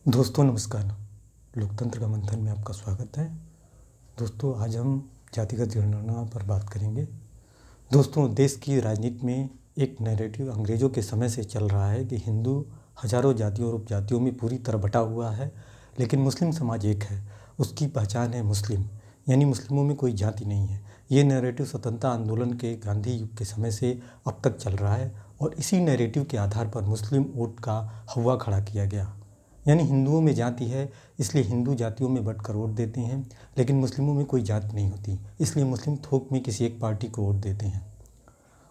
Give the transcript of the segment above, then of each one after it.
दोस्तों नमस्कार। लोकतंत्र का मंथन में आपका स्वागत है। दोस्तों आज हम जातिगत जनगणना पर बात करेंगे। दोस्तों देश की राजनीति में एक नैरेटिव अंग्रेज़ों के समय से चल रहा है कि हिंदू हजारों जातियों और उपजातियों में पूरी तरह बटा हुआ है, लेकिन मुस्लिम समाज एक है। उसकी पहचान है मुस्लिम, यानी मुस्लिमों में कोई जाति नहीं है। ये नैरेटिव स्वतंत्रता आंदोलन के गांधी युग के समय से अब तक चल रहा है और इसी नैरेटिव के आधार पर मुस्लिम वोट का हवा खड़ा किया गया। यानी हिंदुओं में जाति है, इसलिए हिंदू जातियों में बंटकर वोट देते हैं, लेकिन मुस्लिमों में कोई जाति नहीं होती, इसलिए मुस्लिम थोक में किसी एक पार्टी को वोट देते हैं।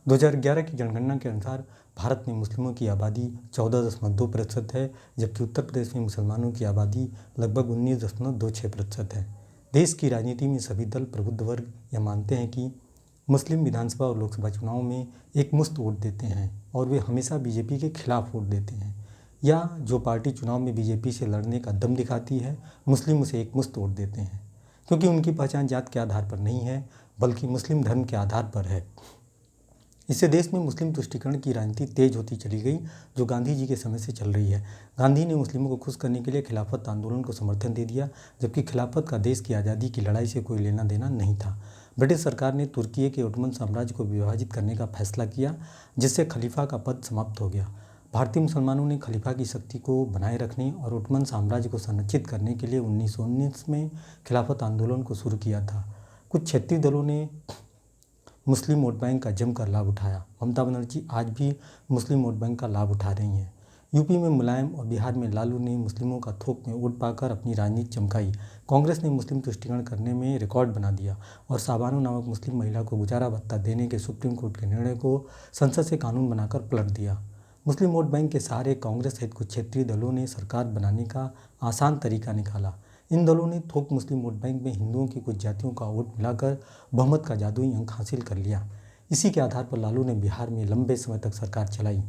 2011 की जनगणना के अनुसार भारत में मुस्लिमों की आबादी 14.2% है, जबकि उत्तर प्रदेश में मुसलमानों की आबादी लगभग 19.26% है। देश की राजनीति में सभी दल प्रबुद्ध वर्ग यह मानते हैं कि मुस्लिम विधानसभा और लोकसभा चुनाव में एक मुश्त वोट देते हैं और वे हमेशा बीजेपी के खिलाफ वोट देते हैं, या जो पार्टी चुनाव में बीजेपी से लड़ने का दम दिखाती है मुस्लिम उसे एक मुश्त वोट देते हैं, क्योंकि उनकी पहचान जात के आधार पर नहीं है बल्कि मुस्लिम धर्म के आधार पर है। इससे देश में मुस्लिम तुष्टीकरण की राजनीति तेज होती चली गई, जो गांधी जी के समय से चल रही है। गांधी ने मुस्लिमों को खुश करने के लिए खिलाफत आंदोलन को समर्थन दे दिया, जबकि खिलाफत का देश की आज़ादी की लड़ाई से कोई लेना देना नहीं था। ब्रिटिश सरकार ने तुर्की के ओटोमन साम्राज्य को विभाजित करने का फैसला किया, जिससे खलीफा का पद समाप्त हो गया। भारतीय मुसलमानों ने खलीफा की शक्ति को बनाए रखने और ओटोमन साम्राज्य को संरक्षित करने के लिए 1919 में खिलाफत आंदोलन को शुरू किया था। कुछ क्षेत्रीय दलों ने मुस्लिम वोट बैंक का जमकर लाभ उठाया। ममता बनर्जी आज भी मुस्लिम वोट बैंक का लाभ उठा रही हैं। यूपी में मुलायम और बिहार में लालू ने मुस्लिमों का थोक में वोट पाकर अपनी राजनीति चमकाई। कांग्रेस ने मुस्लिम तुष्टीकरण करने में रिकॉर्ड बना दिया और साबानो नामक मुस्लिम महिला को गुजारा भत्ता देने के सुप्रीम कोर्ट के निर्णय को संसद से कानून बनाकर पलट दिया। मुस्लिम वोट बैंक के सहारे कांग्रेस सहित कुछ क्षेत्रीय दलों ने सरकार बनाने का आसान तरीका निकाला। इन दलों ने थोक मुस्लिम वोट बैंक में हिंदुओं की कुछ जातियों का वोट मिलाकर बहुमत का जादुई अंक हासिल कर लिया। इसी के आधार पर लालू ने बिहार में लंबे समय तक सरकार चलाई।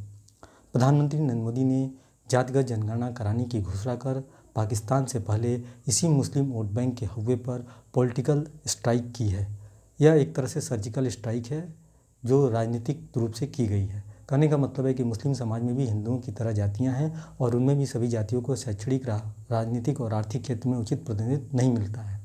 प्रधानमंत्री नरेंद्र मोदी ने जातिगत जनगणना कराने की घोषणा कर पाकिस्तान से पहले इसी मुस्लिम वोट बैंक के हव्वे पर पॉलिटिकल स्ट्राइक की है। यह एक तरह से सर्जिकल स्ट्राइक है जो राजनीतिक रूप से की गई है। कहने का मतलब है कि मुस्लिम समाज में भी हिंदुओं की तरह जातियां हैं और उनमें भी सभी जातियों को शैक्षणिक, राजनीतिक और आर्थिक क्षेत्र में उचित प्रतिनिधित्व नहीं मिलता है।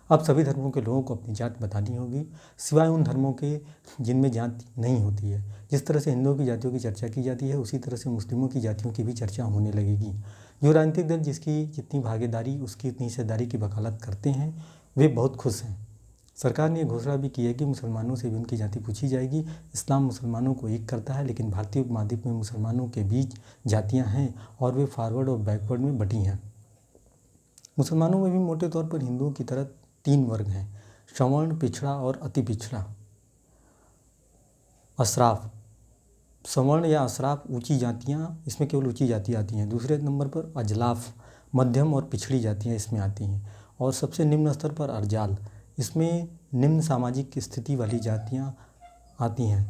अब सभी धर्मों के लोगों को अपनी जात बतानी होगी, सिवाय उन धर्मों के जिनमें जाति नहीं होती है। जिस तरह से हिंदुओं की जातियों की चर्चा की जाती है, उसी तरह से मुस्लिमों की जातियों की भी चर्चा होने लगेगी। जो राजनीतिक दल जिसकी जितनी भागीदारी उसकी उतनी हिस्सेदारी की वकालत करते हैं, वे बहुत खुश हैं। सरकार ने घोषणा भी की है कि मुसलमानों से भी उनकी जाति पूछी जाएगी। इस्लाम मुसलमानों को एक करता है, लेकिन भारतीय उपमहाद्वीप में मुसलमानों के बीच जातियां हैं और वे फॉरवर्ड और बैकवर्ड में बटी हैं। मुसलमानों में भी मोटे तौर पर हिंदुओं की तरह 3 वर्ग हैं: सवर्ण, पिछड़ा और अति पिछड़ा। अशराफ, सवर्ण या अशराफ ऊंची जातियां, इसमें केवल ऊंची जाति आती हैं। दूसरे नंबर पर अजलाफ, मध्यम और पिछड़ी जातियां इसमें आती हैं। और सबसे निम्न स्तर पर अर्जाल, इसमें निम्न सामाजिक स्थिति वाली जातियां आती हैं।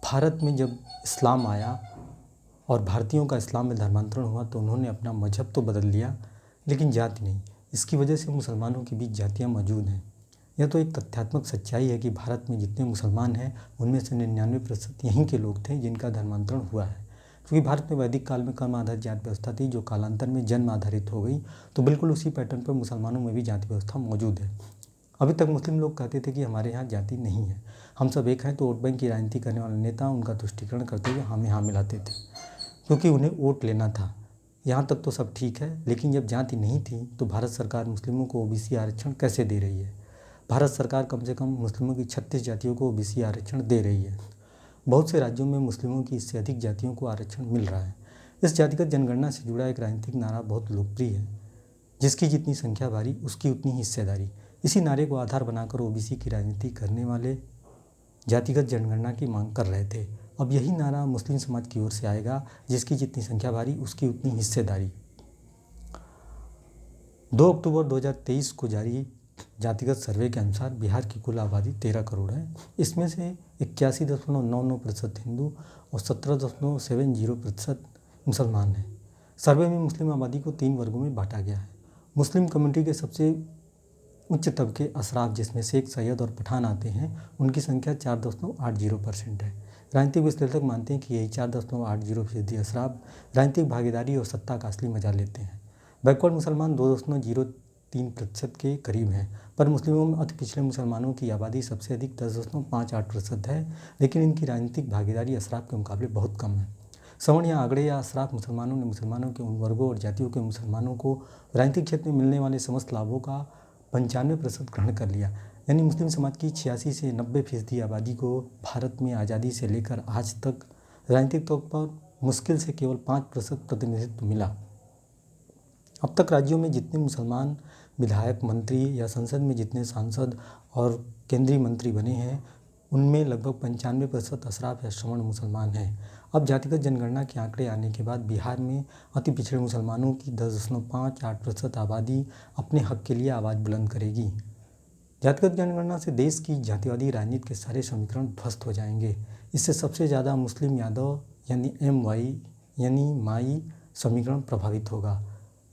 भारत में जब इस्लाम आया और भारतीयों का इस्लाम में धर्मांतरण हुआ तो उन्होंने अपना मजहब तो बदल लिया, लेकिन जाति नहीं। इसकी वजह से मुसलमानों के बीच जातियाँ मौजूद हैं। यह तो एक तथ्यात्मक सच्चाई है कि भारत में जितने मुसलमान हैं उनमें से 99% यहीं के लोग थे जिनका धर्मांतरण हुआ है। क्योंकि भारत में वैदिक काल में कर्म आधारित जाति व्यवस्था थी, जो कालांतर में जन्म आधारित हो गई, तो बिल्कुल उसी पैटर्न पर मुसलमानों में भी जाति व्यवस्था मौजूद है। अभी तक मुस्लिम लोग कहते थे कि हमारे यहाँ जाति नहीं है, हम सब एक हैं, तो वोट बैंक की राजनीति करने वाले नेता उनका तुष्टीकरण करते हुए हमें यहाँ मिलाते थे, क्योंकि उन्हें वोट लेना था। यहाँ तक तो सब ठीक है, लेकिन जब जाति नहीं थी तो भारत सरकार मुस्लिमों को ओबीसी आरक्षण कैसे दे रही है? भारत सरकार कम से कम मुस्लिमों की 36 जातियों को ओबीसी आरक्षण दे रही है। बहुत से राज्यों में मुस्लिमों की इससे अधिक जातियों को आरक्षण मिल रहा है। इस जातिगत जनगणना से जुड़ा एक राजनीतिक नारा बहुत लोकप्रिय है: जिसकी जितनी संख्या भारी उसकी उतनी हिस्सेदारी। इसी नारे को आधार बनाकर ओबीसी की राजनीति करने वाले जातिगत जनगणना की मांग कर रहे थे। अब यही नारा मुस्लिम समाज की ओर से आएगा: जिसकी जितनी संख्या भारी उसकी उतनी हिस्सेदारी। 2 अक्टूबर 2023 को जारी जातिगत सर्वे के अनुसार बिहार की कुल आबादी 13 करोड़ है। इसमें से 81.99% हिंदू और 17.70% मुसलमान हैं। सर्वे में मुस्लिम आबादी को 3 वर्गों में बांटा गया है। मुस्लिम कम्युनिटी के सबसे उच्च तबके अशराफ, जिसमें शेख, सैयद और पठान आते हैं, उनकी संख्या 4.80% है। राजनीतिक विश्लेषक मानते हैं कि यही 4.80% अशराफ राजनीतिक भागीदारी और सत्ता का असली मजा लेते हैं। बैकवर्ड मुसलमान 2.03% के करीब हैं, पर मुस्लिमों में अति पिछड़े मुसलमानों की आबादी सबसे अधिक 10.58% है, लेकिन इनकी राजनीतिक भागीदारी अशराफ के मुकाबले बहुत कम है। सवर्ण या आगड़े या अशराफ मुसलमानों ने मुसलमानों के उन वर्गों और जातियों के मुसलमानों को राजनीतिक क्षेत्र में मिलने वाले समस्त लाभों का 95% ग्रहण कर लिया। यानी मुस्लिम समाज की 86 से 90% आबादी को भारत में आज़ादी से लेकर आज तक राजनीतिक तौर पर मुश्किल से केवल 5% प्रतिनिधित्व मिला। अब तक राज्यों में जितने मुसलमान विधायक, मंत्री या संसद में जितने सांसद और केंद्रीय मंत्री बने हैं, उनमें लगभग 95% अशराफ या सवर्ण मुसलमान हैं। अब जातिगत जनगणना के आंकड़े आने के बाद बिहार में अति पिछड़े मुसलमानों की 10.58% आबादी अपने हक के लिए आवाज़ बुलंद करेगी। जातिगत जनगणना से देश की जातिवादी राजनीति के सारे समीकरण ध्वस्त हो जाएंगे। इससे सबसे ज़्यादा मुस्लिम यादव यानी MY यानी माई समीकरण प्रभावित होगा।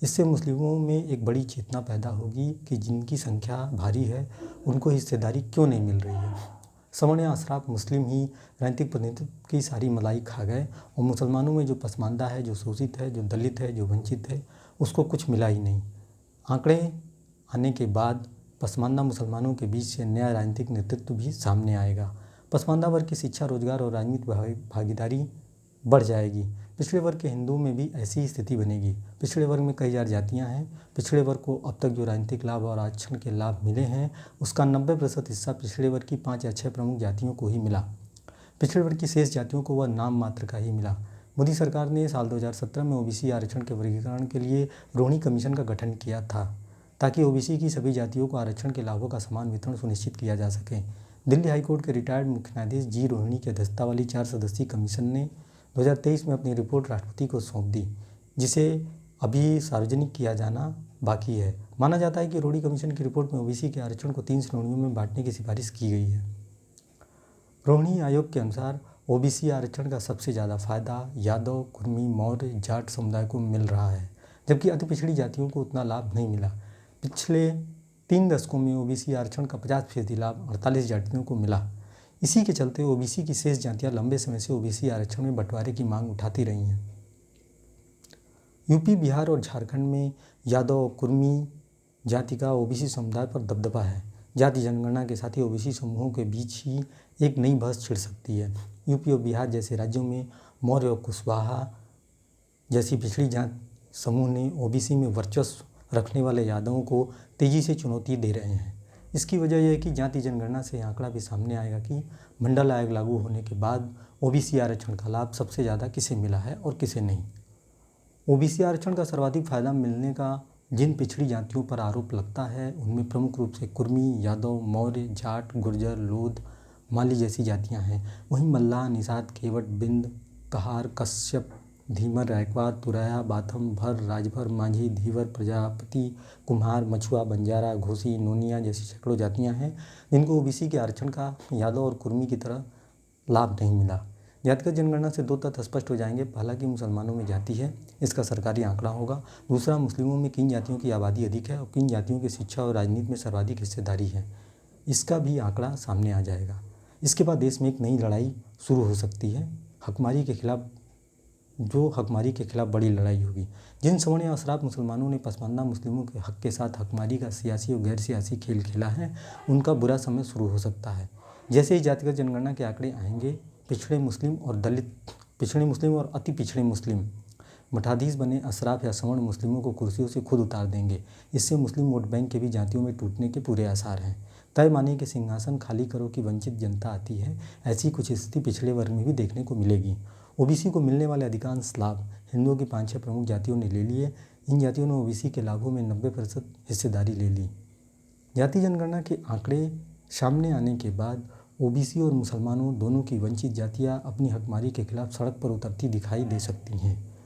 इससे मुस्लिमों में एक बड़ी चेतना पैदा होगी कि जिनकी संख्या भारी है उनको हिस्सेदारी क्यों नहीं मिल रही है। सवर्ण या अशराफ मुस्लिम ही राजनीतिक प्रतिनिधित्व की सारी मलाई खा गए और मुसलमानों में जो पसमानदा है, जो शोषित है, जो दलित है, जो वंचित है, उसको कुछ मिला ही नहीं। आंकड़े आने के बाद पसमानदा मुसलमानों के बीच से नया राजनीतिक नेतृत्व भी सामने आएगा। पसमानदा वर्ग की शिक्षा, रोजगार और राजनीतिक भागीदारी बढ़ जाएगी। पिछड़े वर्ग के हिंदुओं में भी ऐसी ही स्थिति बनेगी। पिछड़े वर्ग में कई हजार जातियां हैं। पिछड़े वर्ग को अब तक जो राजनीतिक लाभ और आरक्षण के लाभ मिले हैं, उसका 90% हिस्सा पिछड़े वर्ग की 5 या 6 प्रमुख जातियों को ही मिला। पिछड़े वर्ग की शेष जातियों को वह नाम मात्र का ही मिला। मोदी सरकार ने साल 2017 में OBC आरक्षण के वर्गीकरण के लिए रोहिणी कमीशन का गठन किया था, ताकि OBC की सभी जातियों को आरक्षण के लाभों का समान वितरण सुनिश्चित किया जा सके। दिल्ली हाईकोर्ट के रिटायर्ड मुख्य न्यायाधीश G. रोहिणी की अध्यक्षता वाली 4 सदस्यीय कमीशन ने 2023 में अपनी रिपोर्ट राष्ट्रपति को सौंप दी, जिसे अभी सार्वजनिक किया जाना बाकी है। माना जाता है कि रोहिणी कमीशन की रिपोर्ट में OBC के आरक्षण को 3 श्रेणियों में बांटने की सिफारिश की गई है। रोहिणी आयोग के अनुसार OBC आरक्षण का सबसे ज़्यादा फायदा यादव, कुर्मी, मौर्य, जाट समुदाय को मिल रहा है, जबकि अति पिछड़ी जातियों को उतना लाभ नहीं मिला। पिछले 3 दशकों में OBC आरक्षण का 50% लाभ 48 जातियों को मिला। इसी के चलते OBC की शेष जातियां लंबे समय से OBC आरक्षण में बंटवारे की मांग उठाती रही हैं। यूपी, बिहार और झारखंड में यादव, कुर्मी जाति का OBC समुदाय पर दबदबा है। जाति जनगणना के साथ ही OBC समूहों के बीच ही एक नई बहस छिड़ सकती है। यूपी और बिहार जैसे राज्यों में मौर्य और कुशवाहा जैसी पिछड़ी जात समूह ने OBC में वर्चस्व रखने वाले यादवों को तेजी से चुनौती दे रहे हैं। इसकी वजह यह है कि जाति जनगणना से आंकड़ा भी सामने आएगा कि मंडल आयोग लागू होने के बाद OBC आरक्षण का लाभ सबसे ज़्यादा किसे मिला है और किसे नहीं। OBC आरक्षण का सर्वाधिक फायदा मिलने का जिन पिछड़ी जातियों पर आरोप लगता है, उनमें प्रमुख रूप से कुर्मी, यादव, मौर्य, जाट, गुर्जर, लोध, माली जैसी जातियां हैं। वहीं मल्लाह, निषाद, केवट, बिंद, कहार, कश्यप, धीमर, रायकवार, तुराया, बाथम, भर, राजभर, माझी, धीवर, प्रजापति, कुम्हार, मछुआ, बंजारा, घोसी, नोनिया जैसी सैकड़ों जातियां हैं जिनको OBC के आरक्षण का यादव और कुर्मी की तरह लाभ नहीं मिला। जातिगत जनगणना से 2 तथ्य स्पष्ट हो जाएंगे। पहला कि मुसलमानों में जाति है, इसका सरकारी आंकड़ा होगा। दूसरा, मुस्लिमों में किन जातियों की आबादी अधिक है और किन जातियों की शिक्षा और राजनीति में सर्वाधिक हिस्सेदारी है, इसका भी आंकड़ा सामने आ जाएगा। इसके बाद देश में एक नई लड़ाई शुरू हो सकती है, हकमारी के खिलाफ बड़ी लड़ाई होगी। जिन सवर्ण या अशराफ मुसलमानों ने पसमानदा मुस्लिमों के हक के साथ हकमारी का सियासी और गैर सियासी खेल खेला है, उनका बुरा समय शुरू हो सकता है। जैसे ही जातिगत जनगणना के आंकड़े आएंगे, पिछड़े मुस्लिम और अति पिछड़े मुस्लिम मठाधीश बने अशराफ या सवर्ण मुस्लिमों को कुर्सियों से खुद उतार देंगे। इससे मुस्लिम वोट बैंक के भी जातियों में टूटने के पूरे आसार हैं। तय मानिए कि सिंहासन खाली करो की वंचित जनता आती है, ऐसी कुछ स्थिति पिछड़े वर्ग में भी देखने को मिलेगी। OBC को मिलने वाले अधिकांश लाभ हिंदुओं की 5-6 प्रमुख जातियों ने ले लिए। इन जातियों ने OBC के लाभों में 90% हिस्सेदारी ले ली। जाति जनगणना के आंकड़े सामने आने के बाद OBC और मुसलमानों दोनों की वंचित जातियां अपनी हकमारी के खिलाफ सड़क पर उतरती दिखाई दे सकती हैं।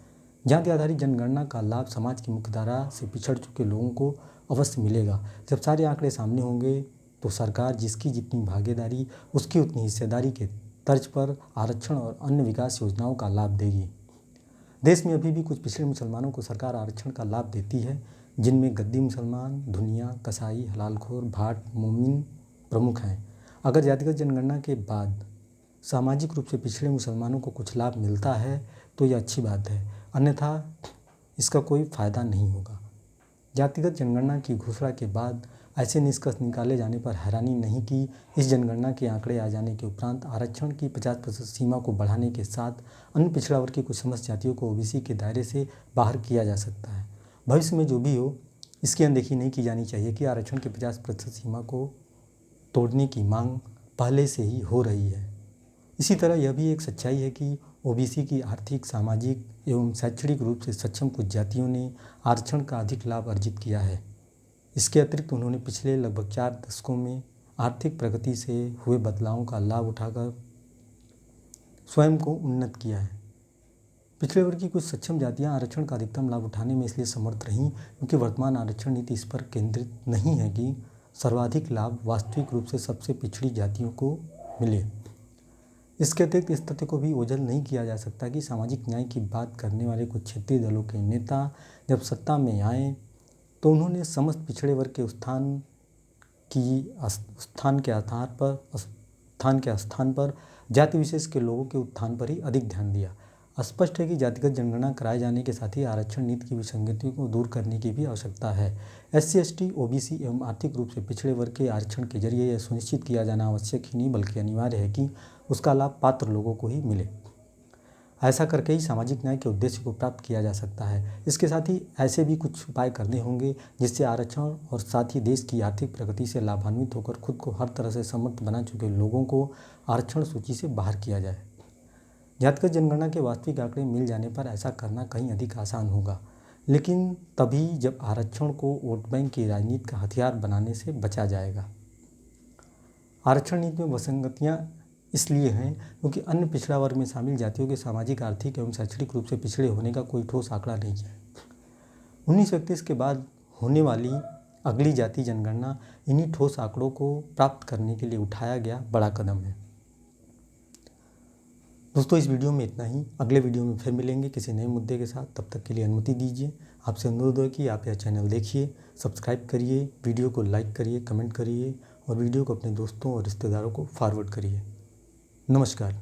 जाति आधारित जनगणना का लाभ समाज की मुख्यधारा से पिछड़ चुके लोगों को अवश्य मिलेगा। जब सारे आंकड़े सामने होंगे तो सरकार जिसकी जितनी भागीदारी उसकी उतनी हिस्सेदारी के तर्ज पर आरक्षण और अन्य विकास योजनाओं का लाभ देगी। देश में अभी भी कुछ पिछड़े मुसलमानों को सरकार आरक्षण का लाभ देती है, जिनमें गद्दी मुसलमान, धुनिया, कसाई, हलालखोर, भाट, मोमिन प्रमुख हैं। अगर जातिगत जनगणना के बाद सामाजिक रूप से पिछड़े मुसलमानों को कुछ लाभ मिलता है तो यह अच्छी बात है, अन्यथा इसका कोई फ़ायदा नहीं होगा। जातिगत जनगणना की घोषणा के बाद ऐसे निष्कर्ष निकाले जाने पर हैरानी नहीं कि इस जनगणना के आंकड़े आ जाने के उपरांत आरक्षण की 50% सीमा को बढ़ाने के साथ अन्य पिछड़ा वर्ग की कुछ समस्त जातियों को ओबीसी के दायरे से बाहर किया जा सकता है। भविष्य में जो भी हो, इसकी अनदेखी नहीं की जानी चाहिए कि आरक्षण की 50% सीमा को तोड़ने की मांग पहले से ही हो रही है। इसी तरह यह भी एक सच्चाई है कि ओबीसी की आर्थिक, सामाजिक एवं शैक्षणिक रूप से सक्षम कुछ जातियों ने आरक्षण का अधिक लाभ अर्जित किया है। इसके अतिरिक्त उन्होंने पिछले लगभग 4 दशकों में आर्थिक प्रगति से हुए बदलावों का लाभ उठाकर स्वयं को उन्नत किया है। पिछड़े वर्ग की कुछ सक्षम जातियां आरक्षण का अधिकतम लाभ उठाने में इसलिए समर्थ रहीं क्योंकि वर्तमान आरक्षण नीति इस पर केंद्रित नहीं है कि सर्वाधिक लाभ वास्तविक रूप से सबसे पिछड़ी जातियों को मिले। इसके अतिरिक्त इस तथ्य को भी ओझल नहीं किया जा सकता कि सामाजिक न्याय की बात करने वाले कुछ क्षेत्रीय दलों के नेता जब सत्ता में आए तो उन्होंने समस्त पिछड़े वर्ग के उत्थान के स्थान पर जाति विशेष के लोगों के उत्थान पर ही अधिक ध्यान दिया। स्पष्ट है कि जातिगत जनगणना कराए जाने के साथ ही आरक्षण नीति की विसंगतियों को दूर करने की भी आवश्यकता है। SC/ST, ओबीसी एवं आर्थिक रूप से पिछड़े वर्ग के आरक्षण के जरिए यह सुनिश्चित किया जाना आवश्यक ही नहीं बल्कि अनिवार्य है कि उसका लाभ पात्र लोगों को ही मिले। ऐसा करके ही सामाजिक न्याय के उद्देश्य को प्राप्त किया जा सकता है। इसके साथ ही ऐसे भी कुछ उपाय करने होंगे जिससे आरक्षण और साथ ही देश की आर्थिक प्रगति से लाभान्वित होकर खुद को हर तरह से समर्थ बना चुके लोगों को आरक्षण सूची से बाहर किया जाए। जातिगत जनगणना के वास्तविक आंकड़े मिल जाने पर ऐसा करना कहीं अधिक आसान होगा, लेकिन तभी जब आरक्षण को वोट बैंक की राजनीति का हथियार बनाने से बचा जाएगा। आरक्षण नीति में विसंगतियाँ इसलिए हैं क्योंकि अन्य पिछड़ा वर्ग में शामिल जातियों के सामाजिक, आर्थिक एवं शैक्षणिक रूप से पिछड़े होने का कोई ठोस आंकड़ा नहीं है। 1931 के बाद होने वाली अगली जाति जनगणना इन्हीं ठोस आंकड़ों को प्राप्त करने के लिए उठाया गया बड़ा कदम है। दोस्तों, इस वीडियो में इतना ही। अगले वीडियो में फिर मिलेंगे किसी नए मुद्दे के साथ। तब तक के लिए अनुमति दीजिए। आपसे अनुरोध है कि आप यह चैनल देखिए, सब्सक्राइब करिए, वीडियो को लाइक करिए, कमेंट करिए और वीडियो को अपने दोस्तों और रिश्तेदारों को फॉरवर्ड करिए। नमस्कार।